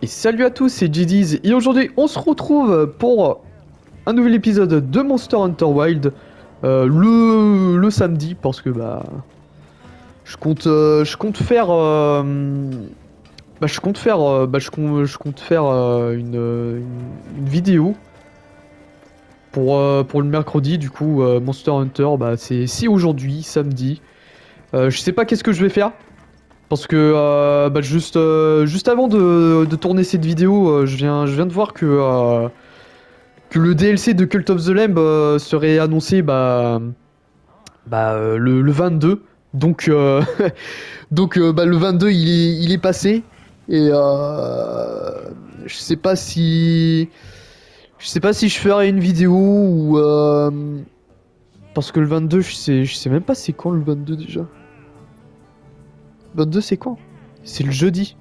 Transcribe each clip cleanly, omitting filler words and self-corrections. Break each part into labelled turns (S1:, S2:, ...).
S1: Et salut à tous, c'est JD's et aujourd'hui on se retrouve pour un nouvel épisode de Monster Hunter Wilds le samedi parce que je compte faire une vidéo pour le mercredi du coup Monster Hunter c'est aujourd'hui samedi. Je sais pas qu'est-ce que je vais faire. Parce que juste avant de tourner cette vidéo, je viens de voir que le DLC de Cult of the Lamb serait annoncé le 22. Donc, le 22 il est passé. Et je sais pas si je ferai une vidéo ou parce que le 22 je sais même pas c'est quand le 22 déjà. 22 c'est quand? C'est le jeudi.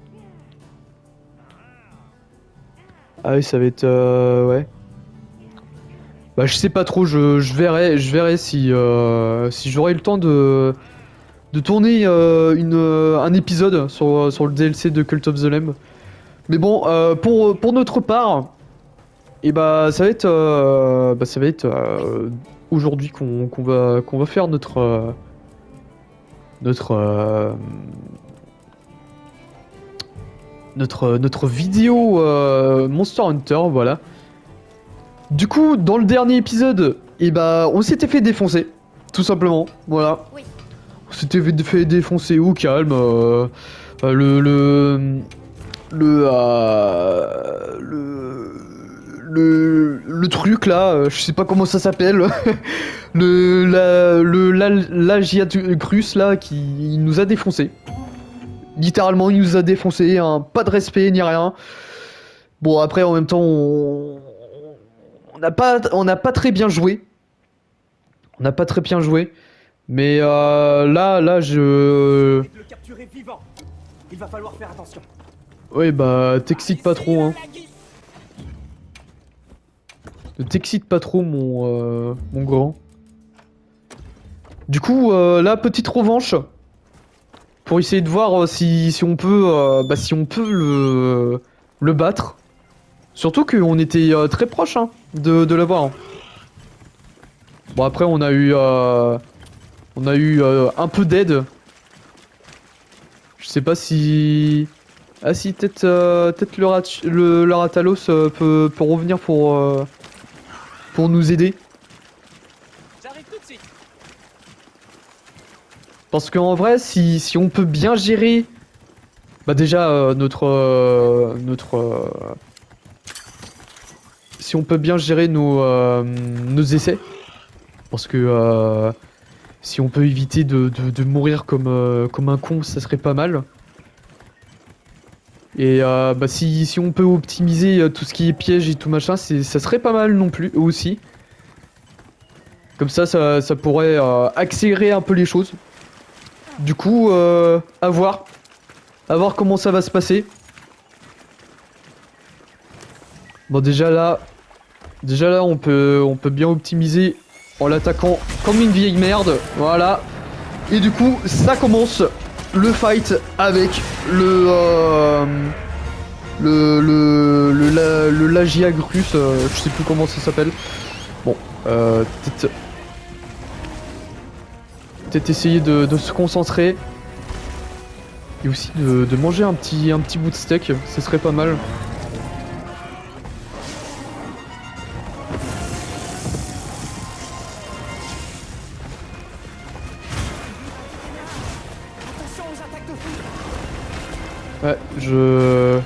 S1: Ah oui, ça va être ouais. Bah je sais pas trop, je verrai si j'aurai le temps de tourner un épisode sur le DLC de Cult of the Lamb. Mais bon, pour notre part, et ça va être aujourd'hui qu'on va faire notre vidéo Monster Hunter, voilà. Du coup, dans le dernier épisode, on s'était fait défoncer, tout simplement, voilà.
S2: Oui.
S1: On s'était fait défoncer au calme. Le, le, le, le truc là, je sais pas comment ça s'appelle. L'Agiacrus là qui nous a défoncé. Littéralement, il nous a défoncé, hein, pas de respect ni rien. Bon, après, en même temps, on n'a pas très bien joué. On n'a pas très bien joué. Mais là, je...
S3: Le capturer vivant. Il va falloir faire attention.
S1: Ouais, bah, t'excites pas trop, hein. Ne t'excite pas trop, mon grand. Du coup, là, petite revanche. Pour essayer de voir si on peut le battre. Surtout qu'on était très proche hein, de l'avoir. Hein. Bon après on a eu un peu d'aide. Je sais pas si... Ah si peut-être le Ratalos peut revenir pour nous aider.
S3: J'arrive tout de suite.
S1: Parce qu'en vrai, si on peut bien gérer, déjà si on peut bien gérer nos essais, parce que si on peut éviter de mourir comme un con, ça serait pas mal. Et si on peut optimiser tout ce qui est piège et tout machin, ça serait pas mal non plus aussi. Comme ça pourrait accélérer un peu les choses. Du coup, à voir comment ça va se passer. Bon, déjà là, on peut bien optimiser en l'attaquant comme une vieille merde. Voilà. Et du coup, ça commence le fight avec le Lagiacrus. Je sais plus comment ça s'appelle. Bon, peut-être essayer de se concentrer. Et aussi de manger un petit bout de steak, ce serait pas mal.
S3: Attention aux attaques de foudre.
S1: Ouais, je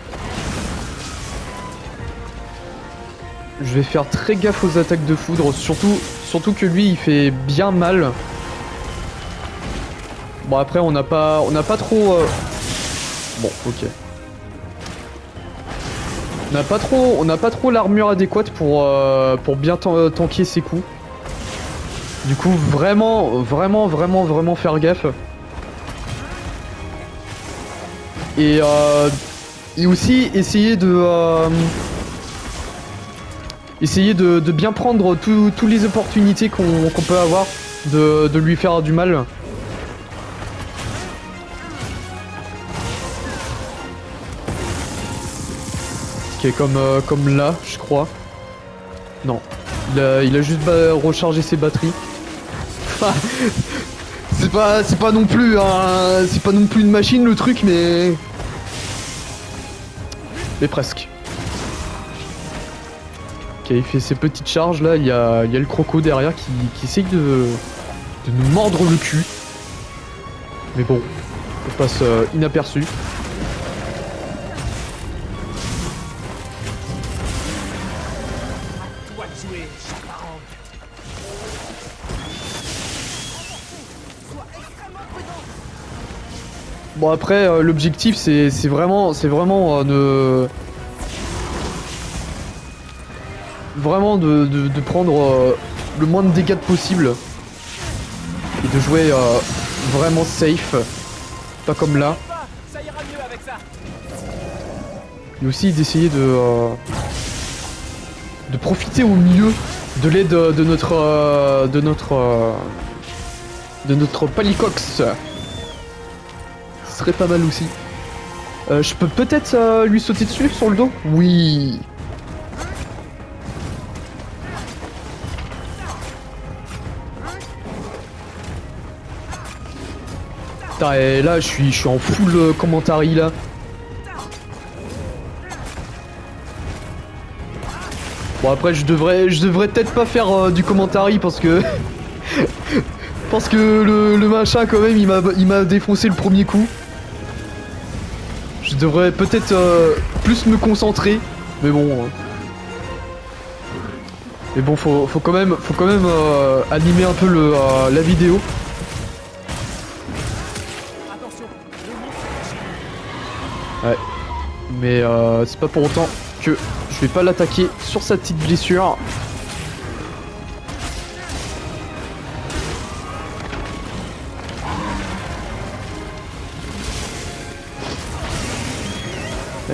S1: vais faire très gaffe aux attaques de foudre, surtout que lui il fait bien mal. Bon après on n'a pas trop bon, OK. On n'a pas trop l'armure adéquate pour bien tanker ses coups. Du coup, vraiment faire gaffe. Et aussi essayer de bien prendre tous les opportunités qu'on peut avoir de lui faire du mal. Ok, comme là, je crois. Non. Il a juste rechargé ses batteries. C'est pas non plus c'est pas non plus une machine le truc, mais presque. Ok, il fait ses petites charges là. Il y a le croco derrière qui essaye de nous mordre le cul. Mais bon, on passe inaperçu.
S3: Toi de jouer, chaparral.
S1: Bon après l'objectif c'est vraiment de prendre le moins de dégâts possible et de jouer vraiment safe, pas comme là.
S3: Ça ira mieux avec ça.
S1: Et aussi d'essayer de profiter au mieux de l'aide de notre Palicox. Ce serait pas mal aussi. Je peux peut-être lui sauter dessus sur le dos? Oui. Putain, et là je suis en full commentary là. Bon après je devrais peut-être pas faire du commentary parce que parce que le machin quand même il m'a défoncé le premier coup. Je devrais peut-être plus me concentrer, mais bon. Mais bon, faut quand même animer un peu la vidéo.
S3: Attention,
S1: Ouais. Mais c'est pas pour autant que je vais pas l'attaquer sur sa petite blessure.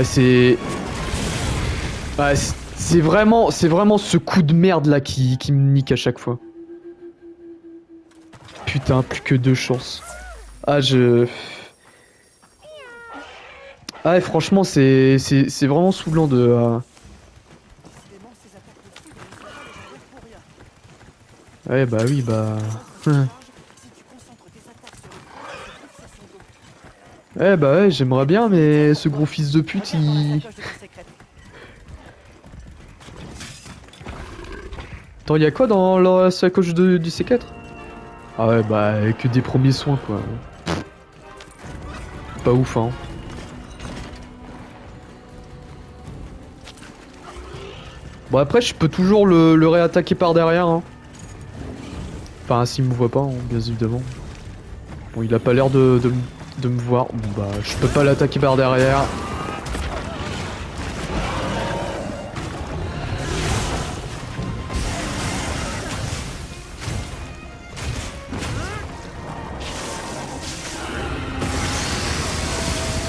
S1: C'est... Ouais, c'est vraiment ce coup de merde là qui me nique à chaque fois. Putain, plus que 2 chances. Ah, Ah, franchement, c'est vraiment saoulant de... Ouais, bah oui, bah... Ouais, bah ouais, j'aimerais bien, mais ce gros fils de pute, il... Attends, y'a quoi dans la sacoche du C4? Ah ouais, bah, que des premiers soins, quoi. Pas ouf, hein. Bon, après, je peux toujours le réattaquer par derrière, hein. Enfin, s'il me voit pas, hein, bien évidemment. Bon, il a pas l'air de me voir. Bon, bah, je peux pas l'attaquer par derrière.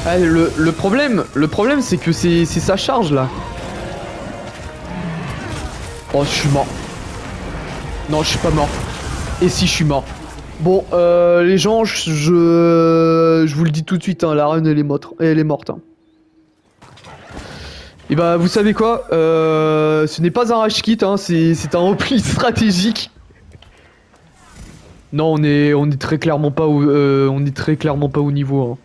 S1: Ah, le problème, c'est que c'est sa charge, là. Oh, je suis mort. Non, je suis pas mort. Et si, je suis mort. Bon, les gens, je vous le dis tout de suite, hein, la reine, elle est morte. Hein. Et bah, vous savez quoi, ce n'est pas un rush kit, hein, c'est un repli stratégique. Non, on est très clairement pas au niveau. Hein.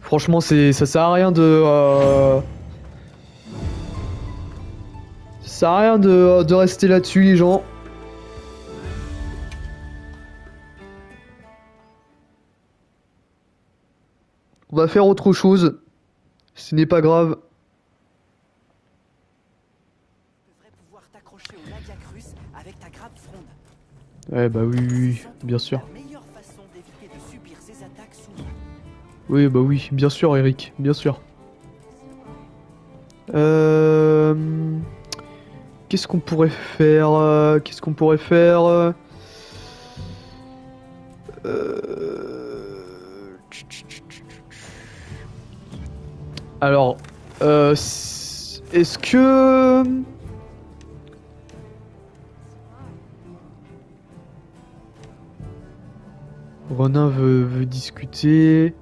S1: Franchement, ça sert à rien de... Ça sert à rien de rester là-dessus, les gens. On va faire autre chose. Ce n'est pas grave. Ouais, bah oui, bien sûr. Oui, bah oui, bien sûr, Eric, bien sûr. Qu'est-ce qu'on pourrait faire Alors, est-ce que... Ronin veut discuter.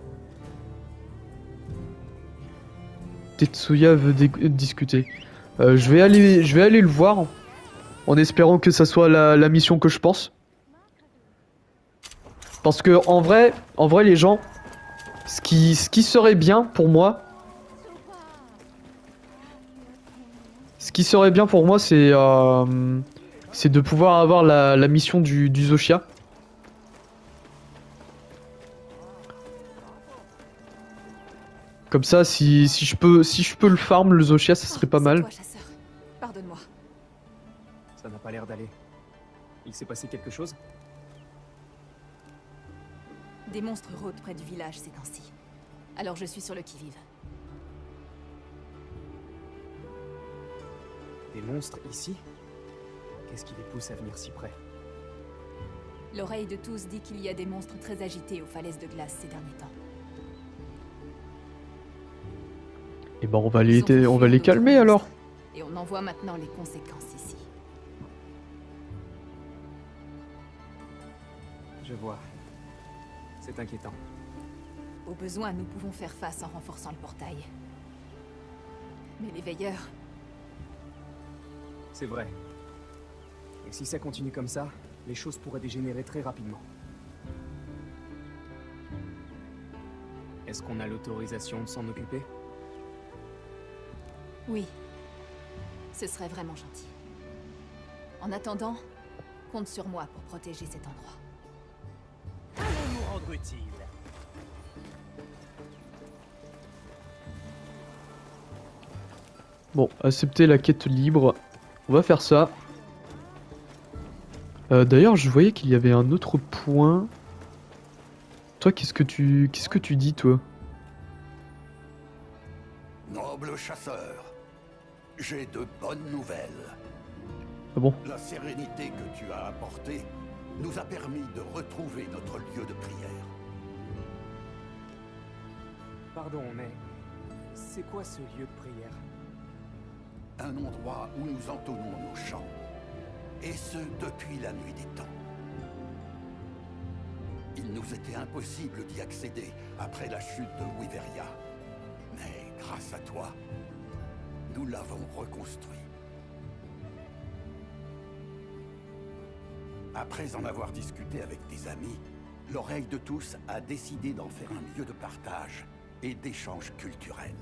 S1: Tetsuya veut discuter. Je vais aller le voir en espérant que ça soit la mission que je pense. Parce que en vrai les gens, ce qui serait bien pour moi, c'est de pouvoir avoir la mission du Zoshia. Comme ça, si je peux le farm, le Zoshia, ça serait pas mal.
S2: Toi, chasseur. Pardonne-moi.
S3: Ça n'a pas l'air d'aller. Il s'est passé quelque chose?
S2: Des monstres rôdent près du village ces temps-ci. Alors je suis sur le qui-vive.
S3: Des monstres ici? Qu'est-ce qui les pousse à venir si près?
S2: L'oreille de tous dit qu'il y a des monstres très agités aux falaises de glace ces derniers temps.
S1: Et ben on va
S2: Ils ont fait fuir
S1: les
S2: d'autres
S1: calmer
S2: monstres,
S1: alors.
S2: Et on en voit maintenant les conséquences ici.
S3: Je vois. C'est inquiétant.
S2: Au besoin, nous pouvons faire face en renforçant le portail. Mais les veilleurs,
S3: C'est vrai. Et si ça continue comme ça, les choses pourraient dégénérer très rapidement. Est-ce qu'on a l'autorisation de s'en occuper?
S2: oui. Ce serait vraiment gentil. En attendant, compte sur moi pour protéger cet endroit.
S4: Allons nous rendre utile.
S1: Bon, accepter la quête libre. On va faire ça. D'ailleurs, je voyais qu'il y avait un autre point. Toi, qu'est-ce que tu dis, toi?
S5: Noble chasseur, j'ai de bonnes nouvelles.
S1: Ah bon?
S5: La sérénité que tu as apportée nous a permis de retrouver notre lieu de prière.
S3: Pardon, mais... c'est quoi ce lieu de prière?
S5: Un endroit où nous entonnons nos chants. Et ce, depuis la nuit des temps. Il nous était impossible d'y accéder après la chute de Wyveria. Mais grâce à toi, nous l'avons reconstruit. Après en avoir discuté avec des amis, l'oreille de tous a décidé d'en faire un lieu de partage et d'échange culturel.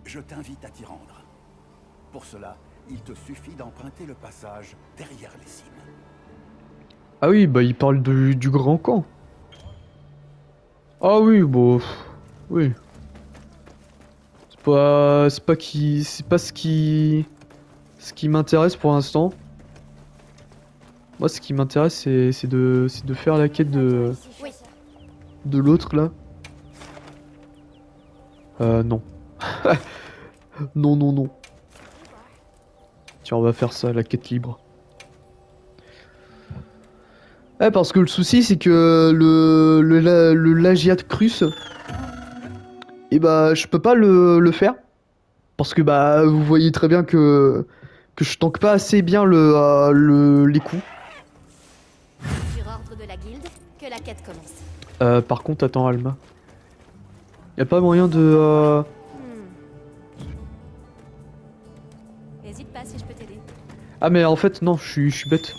S5: Je t'invite à t'y rendre. Pour cela, il te suffit d'emprunter le passage derrière les cimes.
S1: Ah oui, bah il parle du grand camp. Ah oui, bon, oui. C'est pas ce qui m'intéresse pour l'instant. Moi, ce qui m'intéresse, c'est de faire la quête de l'autre là. Non. Non, non, non. Tiens, on va faire ça, la quête libre. Ouais, parce que le souci, c'est que le Lagiat Crus, et bah, je peux pas le faire. Parce que, bah, vous voyez très bien que je tank pas assez bien les coups.
S6: Sur ordre de la guilde, que la quête commence.
S1: Par contre, attends, Alma. Y a pas moyen de...
S6: Hésite pas si je peux t'aider.
S1: Ah, mais en fait, non, je suis bête.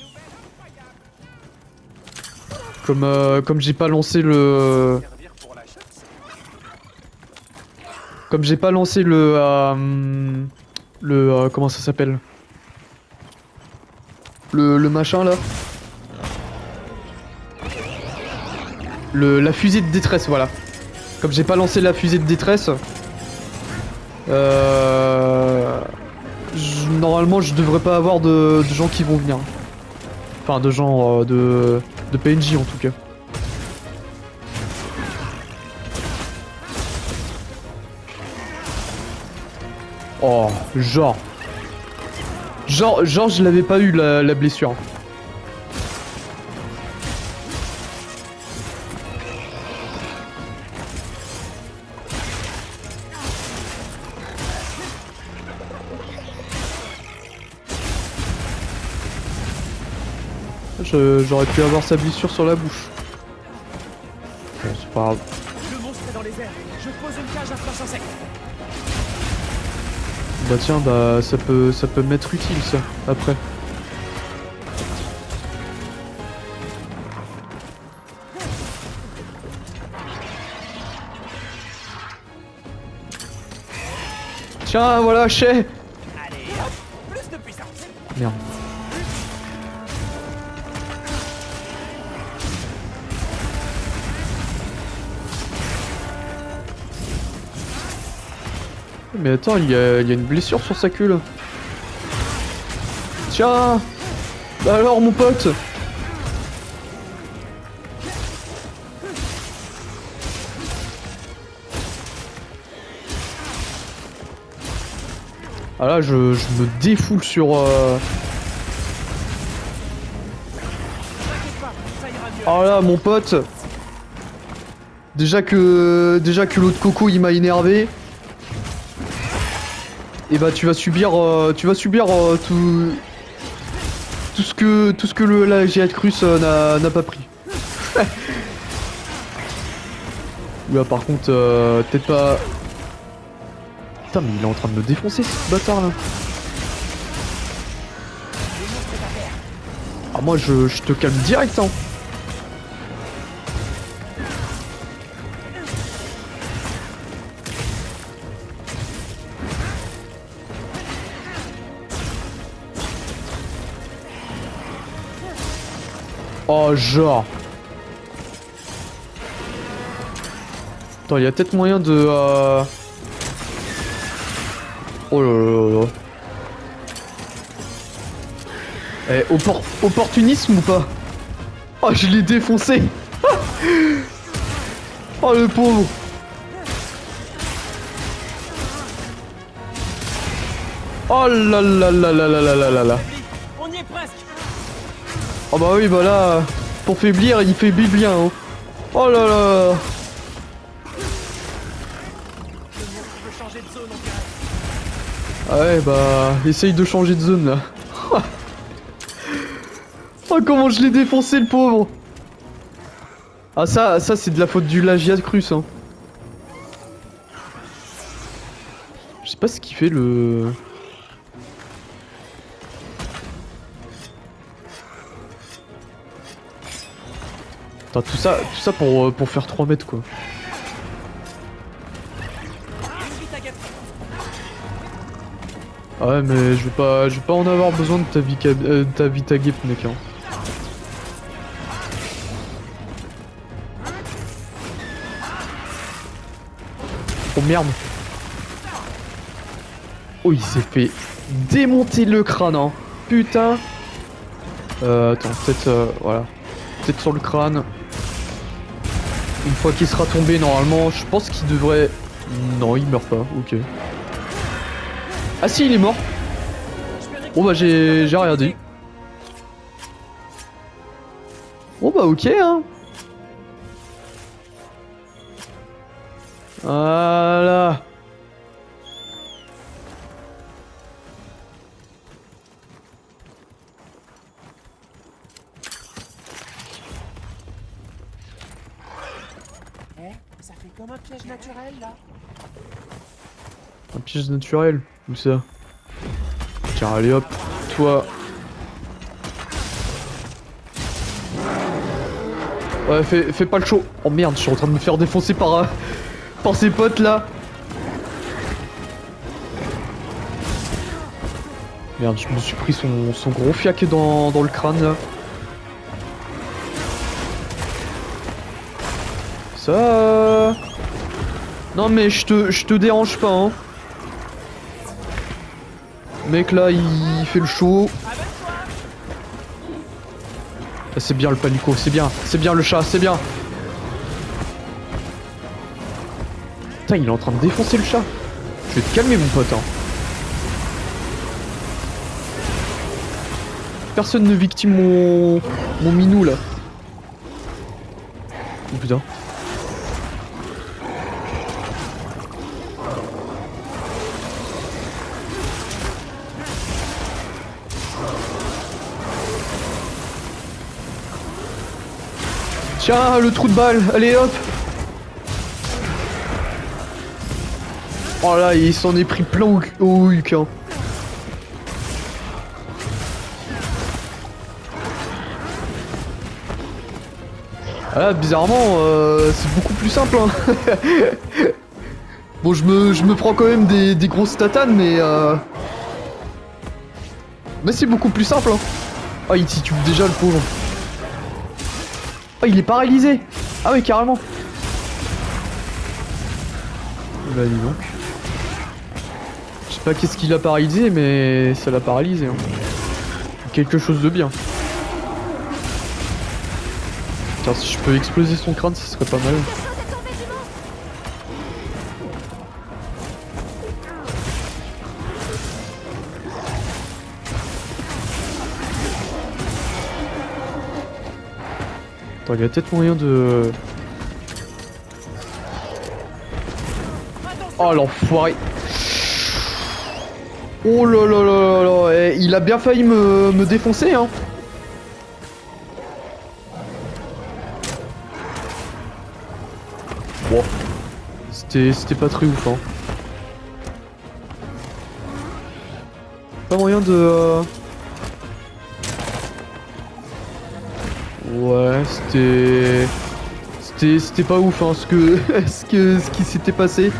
S1: Comme j'ai pas lancé le... Comme j'ai pas lancé comment ça s'appelle? Le machin là. La fusée de détresse, voilà. Comme j'ai pas lancé la fusée de détresse, normalement je devrais pas avoir de gens qui vont venir. Enfin de gens de PNJ en tout cas. Oh, genre je l'avais pas eu la blessure. J'aurais pu avoir sa blessure sur la bouche. Bon, c'est pas grave.
S4: Le monstre est dans les airs. Je pose une cage à flash insecte.
S1: Bah tiens, bah ça peut m'être utile ça, après. Tiens, voilà, je sais.
S4: Allez, hop, plus de puissance.
S1: Merde. Mais attends, il y a une blessure sur sa queue là. Tiens. Bah alors mon pote. Ah là je me défoule sur
S4: T'inquiète pas, ça ira mieux.
S1: Oh là mon pote. Déjà que l'autre coco il m'a énervé. Et bah tu vas subir tout ce que la Giat Crus n'a pas pris. Là par contre peut-être pas. Putain mais il est en train de me défoncer ce bâtard là. Ah moi je te calme direct hein. Oh genre. Attends, il y a peut-être moyen de Oh là là là. Eh, opportunisme ou pas? Oh je l'ai défoncé. Oh le pauvre. Oh là là là là là là là là.
S4: On y est presque.
S1: Oh bah oui bah là pour faiblir il faiblit bien hein. Oh là là.
S4: Le monstre veut changer de zone, on dirait.
S1: Ah ouais bah essaye de changer de zone là. Oh comment je l'ai défoncé le pauvre. Ah ça c'est de la faute du Giat Crus hein. Je sais pas ce qu'il fait le... Attends, tout ça pour faire 3 mètres quoi.
S4: Vite à guette.
S1: Ah ouais mais je vais pas en avoir besoin de ta Vitagep mec hein. Oh merde. Oh il s'est fait démonter le crâne hein. Putain. Attends peut-être voilà. Peut-être sur le crâne. Une fois qu'il sera tombé normalement je pense qu'il devrait... Non il meurt pas, ok. Ah si il est mort. Oh bah j'ai rien dit. Oh bah ok hein. Voilà.
S4: Eh, ça fait comme un piège naturel là.
S1: Un piège naturel. Où ça? Tiens allez hop. Toi. Ouais fais pas le show. Oh merde je suis en train de me faire défoncer par ses potes là. Merde je me suis pris son gros fiac dans le crâne là. Ça... Non mais je te dérange pas hein. Mec là il fait le show. Ah, c'est bien le panico, c'est bien le chat, c'est bien. Putain il est en train de défoncer le chat. Je vais te calmer mon pote hein. Personne ne victime mon minou là. Oh putain. Tiens, le trou de balle, allez hop. Oh là, il s'en est pris plein au huc, hein. Ah là, bizarrement, c'est beaucoup plus simple, hein. Bon, je me prends quand même des grosses tatanes, mais c'est beaucoup plus simple, hein. Ah, il titube déjà, le pauvre. Ah, il est paralysé. Ah oui, carrément. Bah, dis donc. Je sais pas qu'est-ce qu'il a paralysé, mais ça l'a paralysé, hein. Quelque chose de bien. Tiens, si je peux exploser son crâne, ce serait pas mal. Attends, il y a peut-être moyen de... Oh l'enfoiré. Oh là là là là, eh, il a bien failli me défoncer, hein. Bon. C'était pas très ouf, hein. Pas moyen de... Ouais, c'était pas ouf, hein, ce qui s'était passé.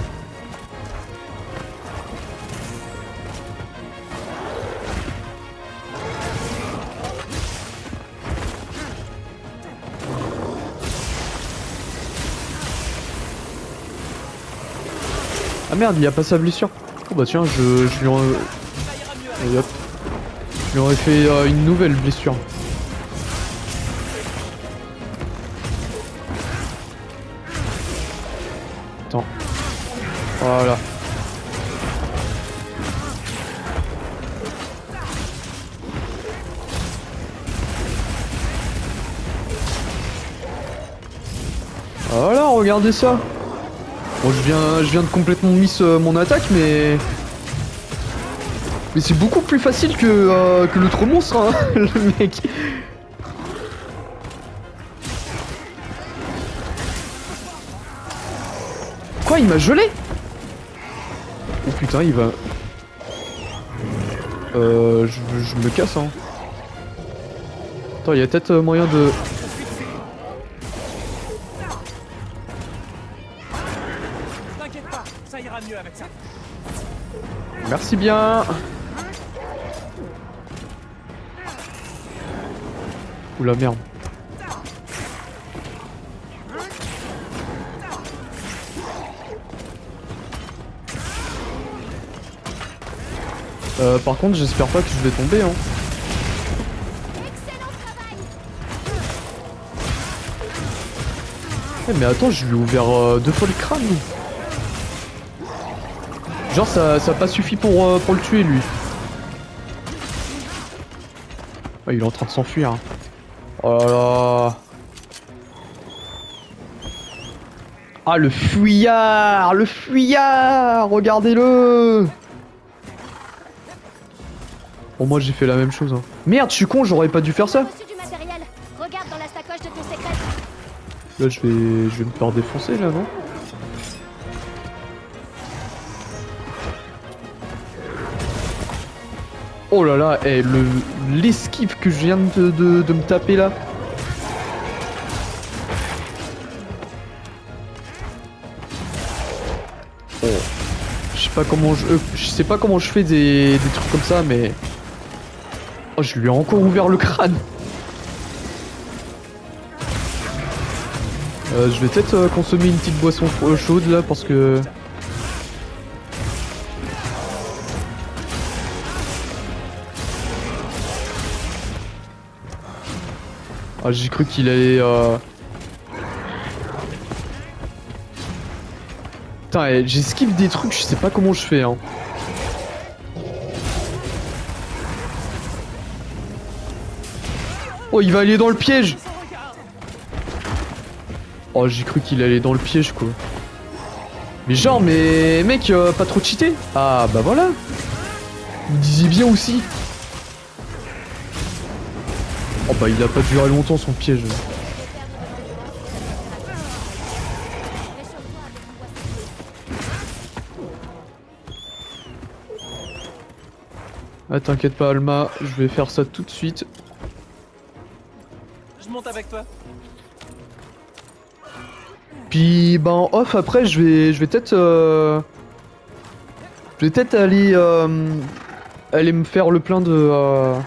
S1: Ah merde, il a pas sa blessure. Oh bah tiens, je lui en... Et hop. Je lui aurais fait une nouvelle blessure. Attends. Voilà. Voilà, regardez ça. Bon, je viens de complètement miss mon attaque, mais c'est beaucoup plus facile que l'autre monstre, hein, le mec. Quoi, il m'a gelé? Oh putain, il va... je me casse, hein. Attends, il y a peut-être moyen de...
S4: T'inquiète pas, ça ira mieux avec ça.
S1: Merci bien. Oula merde. Par contre, j'espère pas que je vais tomber, hein. Eh, mais attends, je lui ai ouvert 2 fois le crâne. Genre ça a pas suffi pour le tuer, lui. Oh, il est en train de s'enfuir. Hein. Oh là là. Ah, le fuyard! Le fuyard! Regardez-le! Bon, moi j'ai fait la même chose. Hein. Merde, je suis con, j'aurais pas dû faire ça.
S6: Reçu du matériel. Regarde dans la sacoche de ton secret.
S1: Là, je vais me faire défoncer, là, non? Oh là là, eh, l'esquive que je viens de me taper, là. Oh. Je sais pas comment je fais des trucs comme ça, mais... Oh, je lui ai encore ouvert le crâne. Je vais peut-être consommer une petite boisson chaude là parce que... Ah, j'ai cru qu'il allait... Putain, j'esquive des trucs, je sais pas comment je fais, hein. Oh, il va aller dans le piège. Oh, j'ai cru qu'il allait dans le piège, quoi. Mais genre, mais mec, pas trop cheaté. Ah, bah voilà. Vous disiez bien aussi. Oh bah, il a pas duré longtemps, son piège. Ah, t'inquiète pas, Alma, je vais faire ça tout de suite.
S4: Je monte avec toi.
S1: Puis, bah, en off, après, je vais peut-être. Je vais peut-être aller me faire le plein de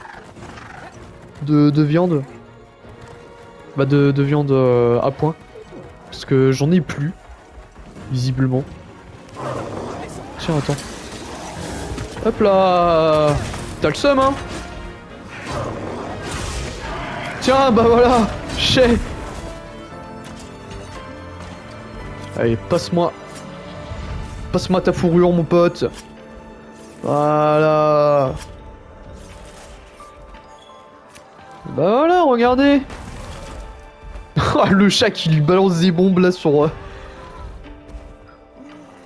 S1: viande. Bah, de viande à point. Parce que j'en ai plus, visiblement. Tiens, attends. Hop là! T'as le seum, hein? Tiens, bah voilà! Chais! Allez, passe-moi. Passe-moi ta fourrure, mon pote. Voilà. Bah voilà, regardez. Le chat qui lui balance des bombes là sur...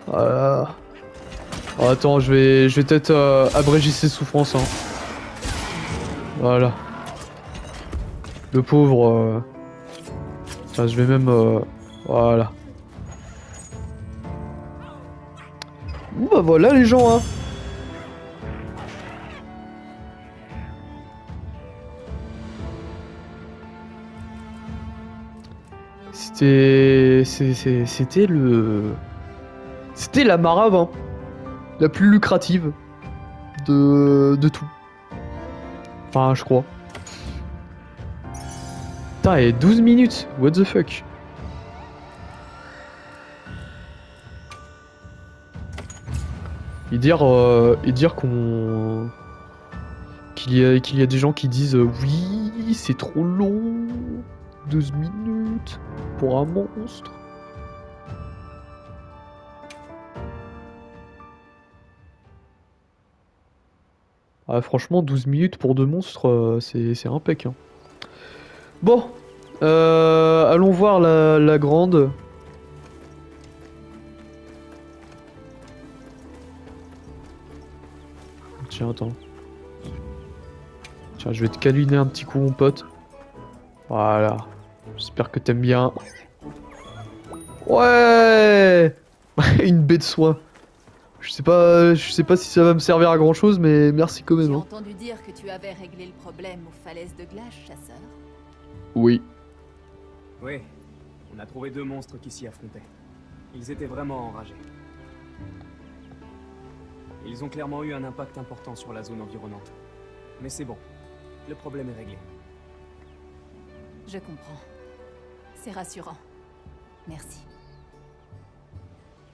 S1: Voilà. Oh, attends, je vais peut-être abréger ses souffrances. Hein. Voilà. Le pauvre... Tiens, je vais même... Voilà. Bah voilà les gens, hein. C'était le... C'était la marave, hein. La plus lucrative de tout. Enfin, je crois. Putain, et 12 minutes, what the fuck. Et dire qu'on... qu'il y a des gens qui disent oui, c'est trop long. 12 minutes pour un monstre. Ah, franchement, 12 minutes pour 2 monstres, c'est impec. Hein. Bon, allons voir la grande. Tiens, attends. Tiens, je vais te câliner un petit coup, mon pote. Voilà. J'espère que t'aimes bien. Ouais. Une baie de soie. Je sais pas si ça va me servir à grand chose, mais merci quand même.
S2: J'ai
S1: Hein.
S2: entendu dire que tu avais réglé le problème aux falaises de glace, chasseur.
S1: Oui.
S3: Oui, on a trouvé 2 monstres qui s'y affrontaient. Ils étaient vraiment enragés. Ils ont clairement eu un impact important sur la zone environnante. Mais c'est bon, le problème est réglé.
S2: Je comprends. C'est rassurant. Merci.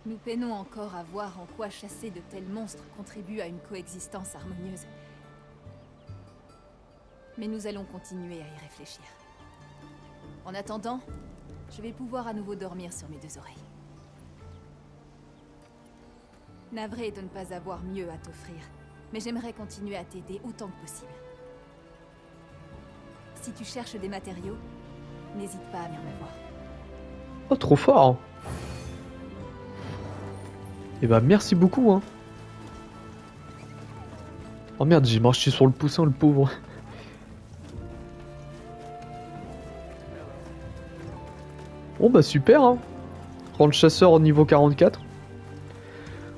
S2: Nous peinons encore à voir en quoi chasser de tels monstres contribue à une coexistence harmonieuse. Mais nous allons continuer à y réfléchir. En attendant, je vais pouvoir à nouveau dormir sur mes 2 oreilles. Navré de ne pas avoir mieux à t'offrir, mais j'aimerais continuer à t'aider autant que possible. Si tu cherches des matériaux, n'hésite pas à venir me voir.
S1: Oh, trop fort. Et bah merci beaucoup. Hein. Oh merde, j'ai marché sur le poussin, le pauvre. Bon bah super. Hein. Rendre chasseur au niveau 44.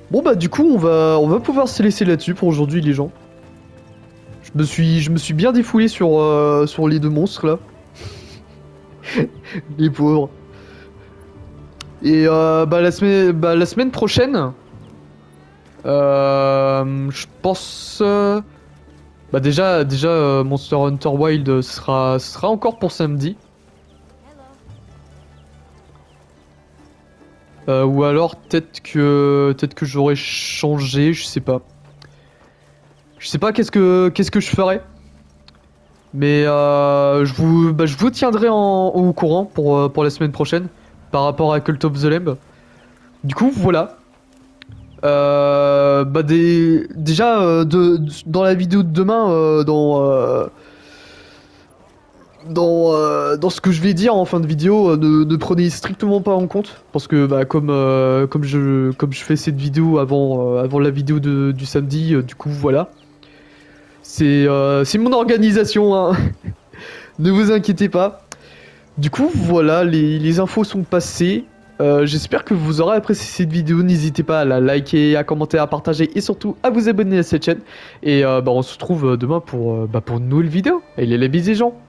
S1: Bon bah du coup on va pouvoir se laisser là-dessus pour aujourd'hui les gens. Je me suis bien défoulé sur les 2 monstres là. Les pauvres. Et bah la semaine prochaine, je pense, bah déjà Monster Hunter Wild sera encore pour samedi. Ou alors peut-être que j'aurais changé, je sais pas. Je sais pas qu'est-ce que je ferais. Mais je vous tiendrai au courant pour la semaine prochaine par rapport à Cult of the Lamb. Du coup, voilà. Bah déjà dans la vidéo de demain, dans ce que je vais dire en fin de vidéo, ne prenez strictement pas en compte parce que bah, comme je fais cette vidéo avant la vidéo du samedi, du coup voilà. C'est mon organisation, hein. Ne vous inquiétez pas. Du coup, voilà, les infos sont passées. J'espère que vous aurez apprécié cette vidéo. N'hésitez pas à la liker, à commenter, à partager et surtout à vous abonner à cette chaîne. Et on se retrouve demain pour une nouvelle vidéo. Et les bisous, gens.